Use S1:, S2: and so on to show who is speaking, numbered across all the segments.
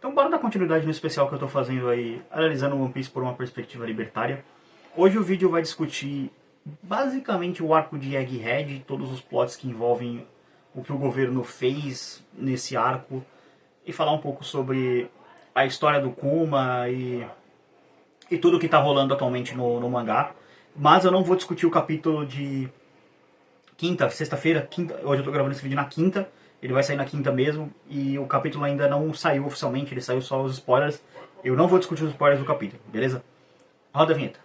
S1: Então bora dar continuidade no especial que eu tô fazendo aí, analisando One Piece por uma perspectiva libertária. Hoje o vídeo vai discutir basicamente o arco de Egghead, todos os plots que envolvem o que o governo fez nesse arco, e falar um pouco sobre a história do Kuma e tudo que tá rolando atualmente no mangá. Mas eu não vou discutir o capítulo de sexta-feira, hoje eu tô gravando esse vídeo na quinta, ele vai sair na quinta mesmo, e o capítulo ainda não saiu oficialmente, ele saiu só os spoilers. Eu não vou discutir os spoilers do capítulo, beleza? Roda a vinheta.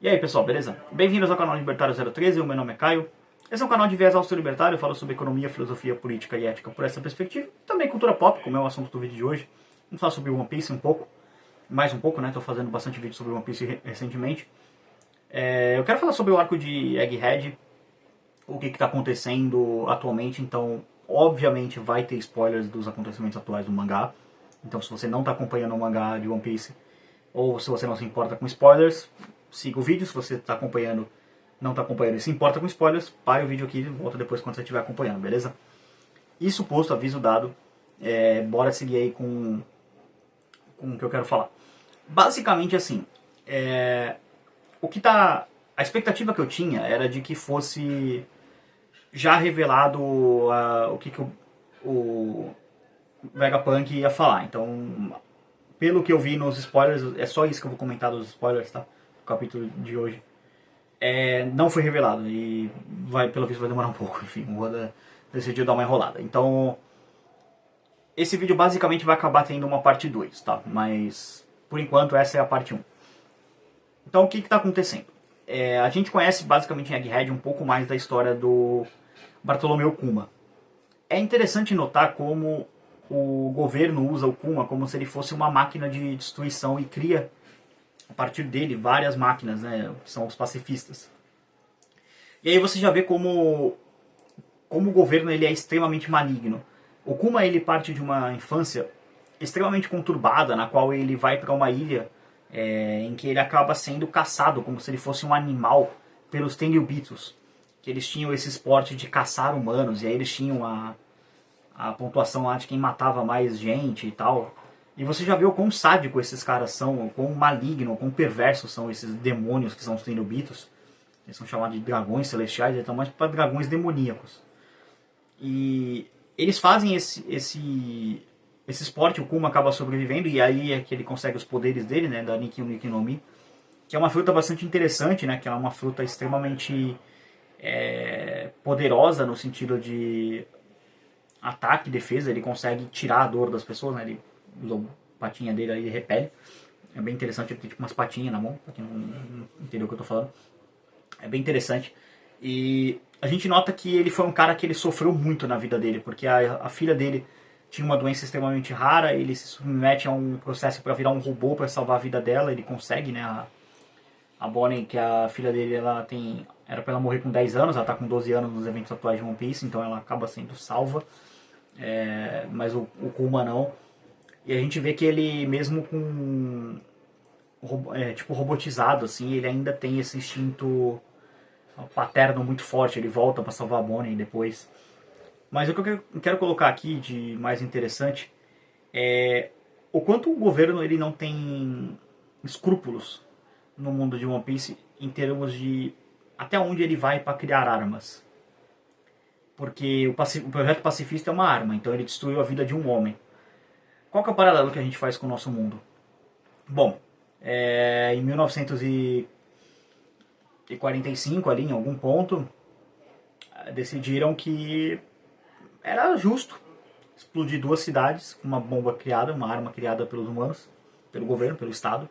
S1: E aí pessoal, beleza? Bem-vindos ao canal Libertário 013, o meu nome é Caio. Esse é um canal de viés auto-libertário, eu falo sobre economia, filosofia, política e ética por essa perspectiva. Também cultura pop, como é o assunto do vídeo de hoje. Vamos falar sobre One Piece um pouco. Mais um pouco, né? Tô fazendo bastante vídeo sobre One Piece recentemente. Eu quero falar sobre o arco de Egghead, o que está acontecendo atualmente, então obviamente vai ter spoilers dos acontecimentos atuais do mangá. Então se você não está acompanhando o mangá de One Piece, ou se você não se importa com spoilers, siga o vídeo. Se você está acompanhando, não está acompanhando e se importa com spoilers, pare o vídeo aqui e volta depois quando você estiver acompanhando, beleza? Isso posto, aviso dado, bora seguir aí com o que eu quero falar. Basicamente assim, o que tá... A expectativa que eu tinha era de que fosse já revelado o que o Vegapunk ia falar. Então, pelo que eu vi nos spoilers, é só isso que eu vou comentar dos spoilers, tá? Do capítulo de hoje. Não foi revelado e pelo visto vai demorar um pouco. Enfim, o Oda decidiu dar uma enrolada. Então, esse vídeo basicamente vai acabar tendo uma parte 2, tá? Mas, por enquanto, essa é a parte 1. Então, o que está acontecendo? A gente conhece basicamente em Egghead um pouco mais da história do Bartolomeu Kuma. É interessante notar como o governo usa o Kuma como se ele fosse uma máquina de destruição e cria, a partir dele, várias máquinas, né? São os pacifistas. E aí você já vê como o governo ele é extremamente maligno. O Kuma ele parte de uma infância extremamente conturbada, na qual ele vai para uma ilha em que ele acaba sendo caçado como se ele fosse um animal pelos Tenryubitos, que eles tinham esse esporte de caçar humanos, e aí eles tinham a pontuação lá de quem matava mais gente e tal. E você já vê o quão sádico esses caras são, o quão maligno, o quão perversos são esses demônios que são os Tenryubitos. Eles são chamados de dragões celestiais, eles estão mais para dragões demoníacos. E eles fazem esse esporte, o Kuma acaba sobrevivendo, e aí é que ele consegue os poderes dele, né, da Nikki no Mi, que é uma fruta bastante interessante, né, que é uma fruta extremamente poderosa no sentido de ataque e defesa. Ele consegue tirar a dor das pessoas, né, ele usa a patinha dele aí e repele. É bem interessante, ele tem tipo umas patinhas na mão, pra quem não entendeu o que eu tô falando. É bem interessante. E a gente nota que ele foi um cara que ele sofreu muito na vida dele, porque a filha dele tinha uma doença extremamente rara, ele se submete a um processo para virar um robô para salvar a vida dela, ele consegue, né? A Bonnie, que é a filha dele, era para ela morrer com 10 anos, ela tá com 12 anos nos eventos atuais de One Piece, então ela acaba sendo salva, mas o Kuma não. E a gente vê que ele, mesmo com tipo robotizado, assim, ele ainda tem esse instinto paterno muito forte. Ele volta para salvar a Bonnie depois. Mas o que eu quero colocar aqui de mais interessante é o quanto o governo ele não tem escrúpulos no mundo de One Piece em termos de até onde ele vai para criar armas. Porque o projeto pacifista é uma arma, então ele destruiu a vida de um homem. Qual que é o paralelo que a gente faz com o nosso mundo? Bom, em 1945, ali em algum ponto, decidiram que era justo explodir duas cidades com uma bomba criada, uma arma criada pelos humanos, pelo governo, pelo Estado,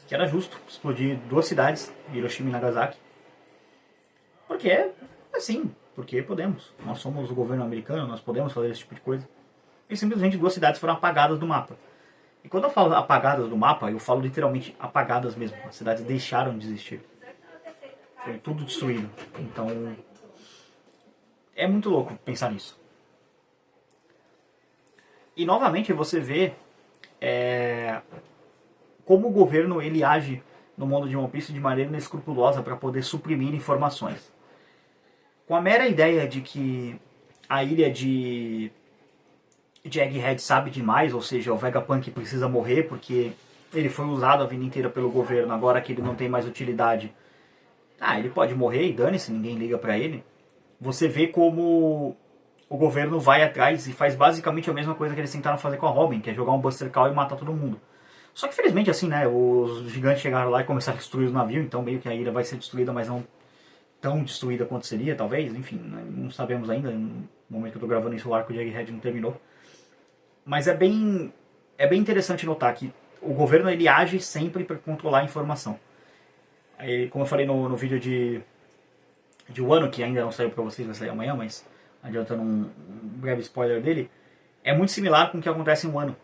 S1: que era justo explodir duas cidades, Hiroshima e Nagasaki, porque, assim, porque podemos. Nós somos o governo americano, nós podemos fazer esse tipo de coisa. E simplesmente duas cidades foram apagadas do mapa. E quando eu falo apagadas do mapa, eu falo literalmente apagadas mesmo. As cidades deixaram de existir. Foi tudo destruído. Então, é muito louco pensar nisso. E novamente você vê como o governo ele age no mundo de One Piece de maneira inescrupulosa para poder suprimir informações. Com a mera ideia de que a ilha de Egghead sabe demais, ou seja, o Vegapunk precisa morrer porque ele foi usado a vida inteira pelo governo, agora que ele não tem mais utilidade. Ele pode morrer e dane-se, ninguém liga pra ele. Você vê como o governo vai atrás e faz basicamente a mesma coisa que eles tentaram fazer com a Robin, que é jogar um Buster Call e matar todo mundo. Só que felizmente assim, né, os gigantes chegaram lá e começaram a destruir o navio, então meio que a ilha vai ser destruída, mas não tão destruída quanto seria, talvez, enfim, não sabemos ainda, no momento que eu tô gravando isso o arco de Egghead não terminou. Mas é bem interessante notar que o governo ele age sempre para controlar a informação. Aí, como eu falei no vídeo de Wano, que ainda não saiu para vocês, vai sair amanhã, mas adiantando um breve spoiler dele, é muito similar com o que acontece em Wano,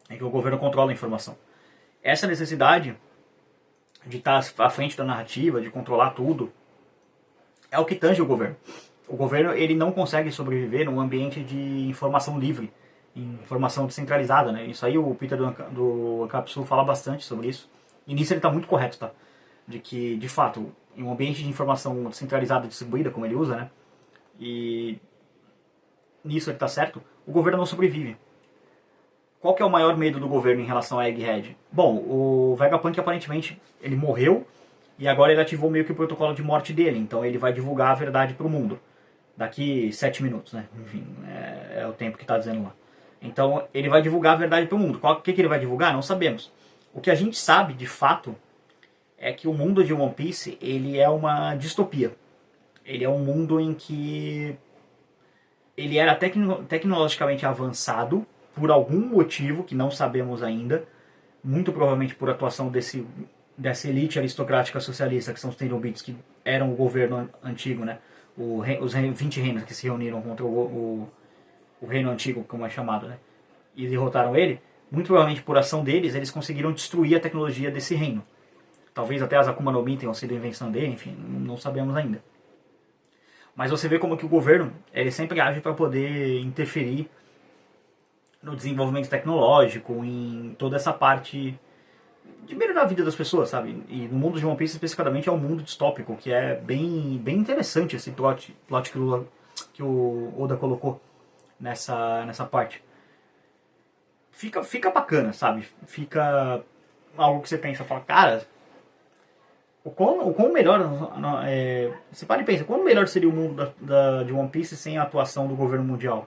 S1: em que o governo controla a informação. Essa necessidade de estar à frente da narrativa, de controlar tudo, é o que tange o governo. O governo ele não consegue sobreviver num ambiente de informação livre, informação descentralizada, né? Isso aí o Peter do Capsule fala bastante sobre isso. E nisso ele está muito correto, tá? De que, de fato, em um ambiente de informação descentralizada, distribuída, como ele usa, né? E nisso ele está certo, o governo não sobrevive. Qual que é o maior medo do governo em relação a Egghead? Bom, o Vegapunk aparentemente ele morreu e agora ele ativou meio que o protocolo de morte dele, então ele vai divulgar a verdade para o mundo. Daqui 7 minutos, né? Enfim, é o tempo que está dizendo lá. Então ele vai divulgar a verdade para o mundo. O que ele vai divulgar? Não sabemos. O que a gente sabe de fato é que o mundo de One Piece ele é uma distopia. Ele é um mundo em que ele era tecnologicamente avançado por algum motivo que não sabemos ainda, muito provavelmente por atuação dessa elite aristocrática socialista, que são os Tenryubits, que eram o governo antigo, né? Os 20 reinos que se reuniram contra o reino antigo, como é chamado, né? E derrotaram ele. Muito provavelmente por ação deles, eles conseguiram destruir a tecnologia desse reino. Talvez até as Akuma no Mi tenham sido invenção dele, enfim, não sabemos ainda. Mas você vê como que o governo ele sempre age para poder interferir no desenvolvimento tecnológico, em toda essa parte de melhorar a vida das pessoas, sabe? E no mundo de One Piece especificamente é um mundo distópico, que é bem interessante esse plot que o Oda colocou nessa parte. Fica bacana, sabe? Fica algo que você pensa, fala, cara, o quão melhor, você para e pensa, quão melhor seria o mundo de One Piece sem a atuação do governo mundial?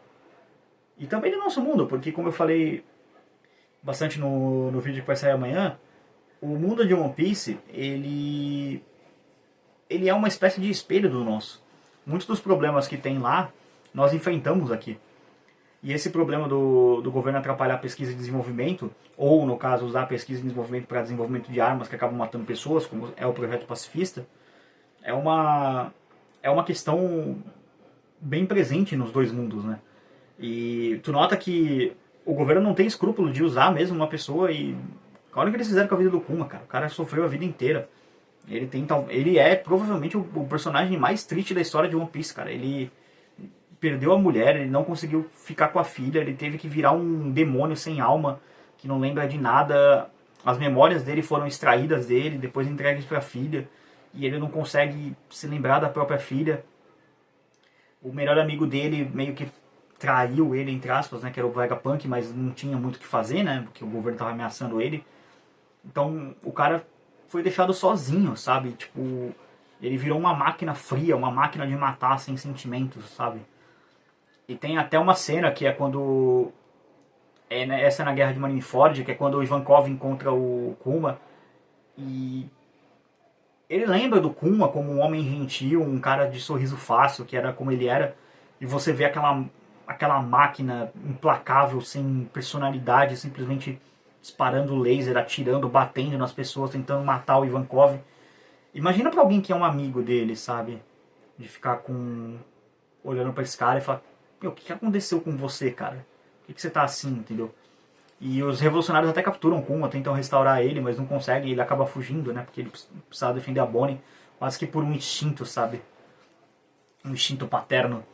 S1: E também do nosso mundo, porque como eu falei bastante no vídeo que vai sair amanhã, o mundo de One Piece, ele é uma espécie de espelho do nosso. Muitos dos problemas que tem lá, nós enfrentamos aqui. E esse problema do governo atrapalhar a pesquisa e desenvolvimento, ou no caso usar a pesquisa e desenvolvimento para desenvolvimento de armas que acabam matando pessoas, como é o projeto pacifista, é uma questão bem presente nos dois mundos, né? E tu nota que o governo não tem escrúpulo de usar mesmo uma pessoa e... Olha o que eles fizeram com a vida do Kuma, cara. O cara sofreu a vida inteira. Ele é provavelmente o personagem mais triste da história de One Piece, cara. Ele perdeu a mulher, ele não conseguiu ficar com a filha, ele teve que virar um demônio sem alma, que não lembra de nada. As memórias dele foram extraídas dele, depois entregues para a filha, e ele não consegue se lembrar da própria filha. O melhor amigo dele meio que traiu ele, entre aspas, né, que era o Vegapunk, mas não tinha muito o que fazer, né, porque o governo estava ameaçando ele. Então o cara foi deixado sozinho, sabe? Tipo, ele virou uma máquina fria, uma máquina de matar sem sentimentos, sabe? E tem até uma cena que é quando... essa é na Guerra de Marineford, que é quando o Ivankov encontra o Kuma. E ele lembra do Kuma como um homem gentil, um cara de sorriso fácil, que era como ele era. E você vê aquela máquina implacável, sem personalidade, simplesmente disparando laser, atirando, batendo nas pessoas, tentando matar o Ivankov. Imagina pra alguém que é um amigo dele, sabe? De ficar olhando pra esse cara e falar, o que aconteceu com você, cara? Por que você tá assim, entendeu? E os revolucionários até capturam o Kuma, tentam restaurar ele, mas não conseguem, ele acaba fugindo, né? Porque ele precisava defender a Bonnie, quase que por um instinto, sabe? Um instinto paterno.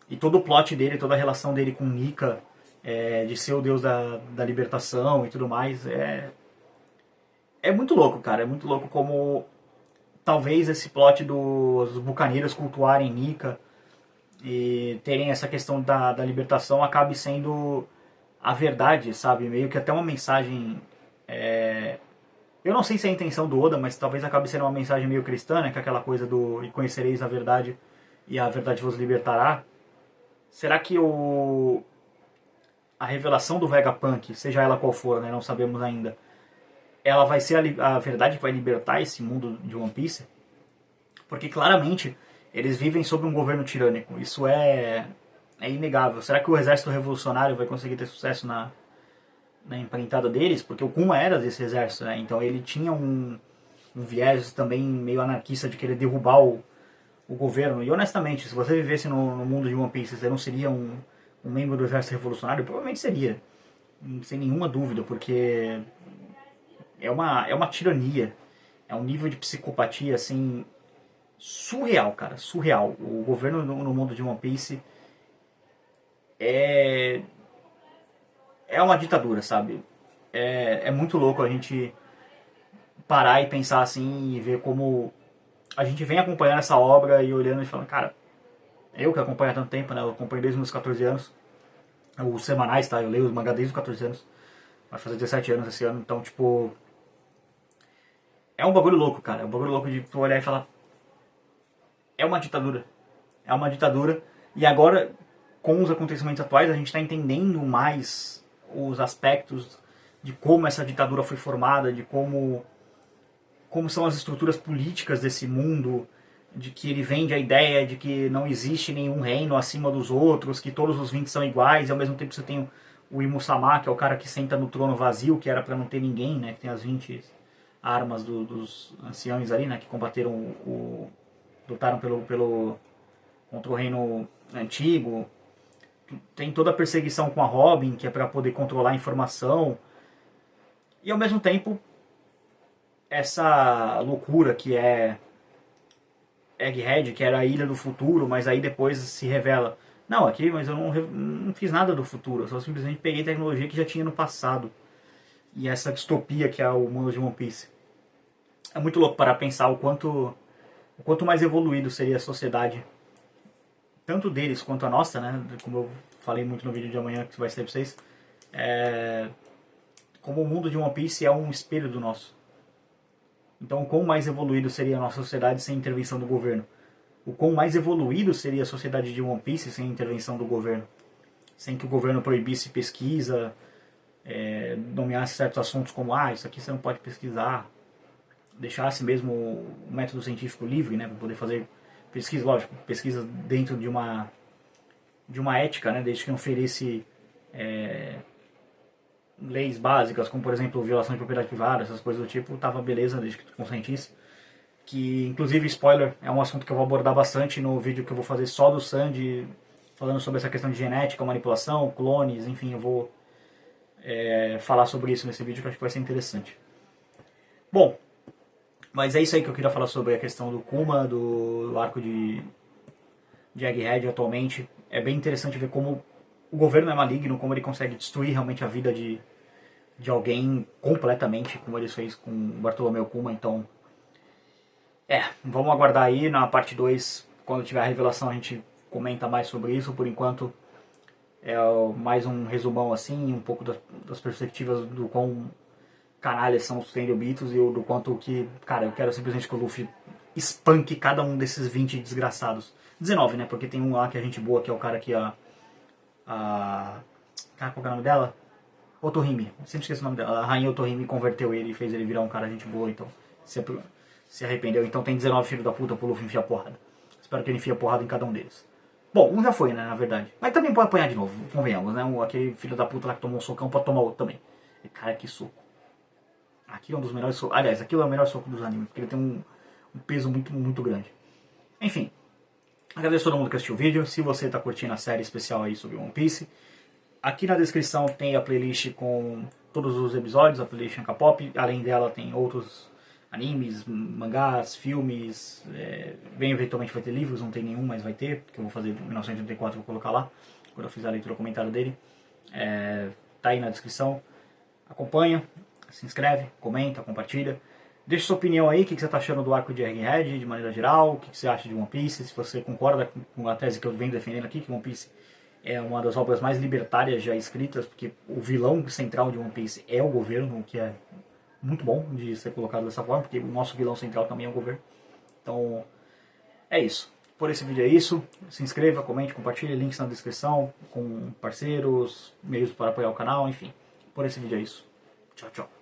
S1: E todo o plot dele, toda a relação dele com Nika de ser o deus da libertação e tudo mais. É muito louco, cara. É muito louco como talvez esse plot dos bucaneiros cultuarem Nika e terem essa questão da libertação acabe sendo a verdade, sabe? Meio que até uma mensagem. Eu não sei se é a intenção do Oda, mas talvez acabe sendo uma mensagem meio cristã, né? Que é aquela coisa do e conhecereis a verdade e a verdade vos libertará. Será que a revelação do Vegapunk, seja ela qual for, né? Não sabemos ainda, ela vai ser a verdade que vai libertar esse mundo de One Piece? Porque claramente eles vivem sob um governo tirânico. Isso é inegável. Será que o exército revolucionário vai conseguir ter sucesso na empreitada deles? Porque o Kuma era desse exército, né? Então ele tinha um viés também meio anarquista de querer derrubar o governo. E honestamente, se você vivesse no mundo de One Piece, você não seria um membro do exército revolucionário? Provavelmente seria. Sem nenhuma dúvida, porque é uma tirania. É um nível de psicopatia, assim, surreal, cara, surreal. O governo no mundo de One Piece é uma ditadura, sabe? É muito louco a gente parar e pensar assim e ver como a gente vem acompanhando essa obra e olhando e falando, cara, eu que acompanho há tanto tempo, né? Eu acompanho desde os meus 14 anos, os semanais, tá? Eu leio os mangá desde os 14 anos, vai fazer 17 anos esse ano, então, tipo, é um bagulho louco, cara. É um bagulho louco de tu olhar e falar, é uma ditadura. É uma ditadura. E agora, com os acontecimentos atuais, a gente está entendendo mais os aspectos de como essa ditadura foi formada, de como são as estruturas políticas desse mundo, de que ele vende a ideia de que não existe nenhum reino acima dos outros, que todos os 20 são iguais, e ao mesmo tempo você tem o Imu-sama, que é o cara que senta no trono vazio, que era para não ter ninguém, né, que tem as 20 armas dos anciões ali, né, que combateram lutaram contra o reino antigo. Tem toda a perseguição com a Robin, que é para poder controlar a informação. E ao mesmo tempo, essa loucura que é Egghead, que era a ilha do futuro, mas aí depois se revela, não, aqui, mas eu não fiz nada do futuro, eu só simplesmente peguei tecnologia que já tinha no passado. E essa distopia que é o mundo de One Piece. É muito louco para pensar o quanto mais evoluído seria a sociedade, tanto deles quanto a nossa, né? Como eu falei muito no vídeo de amanhã que vai sair pra vocês, como o mundo de One Piece é um espelho do nosso. Então, o quão mais evoluído seria a nossa sociedade sem intervenção do governo? O quão mais evoluído seria a sociedade de One Piece sem intervenção do governo? Sem que o governo proibisse pesquisa, nomeasse certos assuntos como, isso aqui você não pode pesquisar, deixasse mesmo o método científico livre, né, para poder fazer pesquisa, lógico, pesquisa dentro de uma ética, né, desde que não ferisse leis básicas, como por exemplo violação de propriedade privada, essas coisas do tipo, tava beleza, desde que tu consentisse. Que, inclusive, spoiler, é um assunto que eu vou abordar bastante no vídeo que eu vou fazer só do Sandy, falando sobre essa questão de genética, manipulação, clones, enfim, eu vou falar sobre isso nesse vídeo que eu acho que vai ser interessante. Bom, mas é isso aí que eu queria falar sobre a questão do Kuma, do arco de Egghead atualmente. É bem interessante ver como o governo é maligno, como ele consegue destruir realmente a vida de alguém completamente, como ele fez com o Bartolomeu Kuma. Então, vamos aguardar aí na parte 2, quando tiver a revelação a gente comenta mais sobre isso. Por enquanto é mais um resumão assim, um pouco das perspectivas do quão canalhas são os Tenryubitos e do quanto que, cara, eu quero simplesmente que o Luffy espanque cada um desses 20 desgraçados. 19, né, porque tem um lá que é gente boa, que é o cara que qual é o nome dela? Otohime, sempre esqueço o nome dela. A rainha Otohime converteu ele e fez ele virar um cara gente boa, então se arrependeu. Então tem 19 filhos da puta pro Luffy enfiar porrada. Espero que ele enfie a porrada em cada um deles. Bom, um já foi, né, na verdade. Mas também pode apanhar de novo, convenhamos, né? Aquele filho da puta lá que tomou um socão pode tomar outro também. E, cara, que soco. Aquilo é um dos melhores socos. Aliás, aquilo é o melhor soco dos animes, porque ele tem um peso muito, muito grande. Enfim, agradeço a todo mundo que assistiu o vídeo. Se você está curtindo a série especial aí sobre One Piece, aqui na descrição tem a playlist com todos os episódios, a playlist K-pop. Além dela tem outros animes, mangás, filmes. Bem eventualmente vai ter livros, não tem nenhum, mas vai ter, que eu vou fazer em 1984, vou colocar lá, quando eu fizer a leitura comentário dele. Tá aí na descrição. Acompanha, se inscreve, comenta, compartilha. Deixa sua opinião aí, o que você está achando do arco de Egghead de maneira geral, o que você acha de One Piece, se você concorda com a tese que eu venho defendendo aqui, que One Piece é uma das obras mais libertárias já escritas, porque o vilão central de One Piece é o governo, o que é muito bom de ser colocado dessa forma, porque o nosso vilão central também é o governo. Então, é isso. Por esse vídeo é isso. Se inscreva, comente, compartilhe, links na descrição, com parceiros, meios para apoiar o canal, enfim. Por esse vídeo é isso. Tchau, tchau.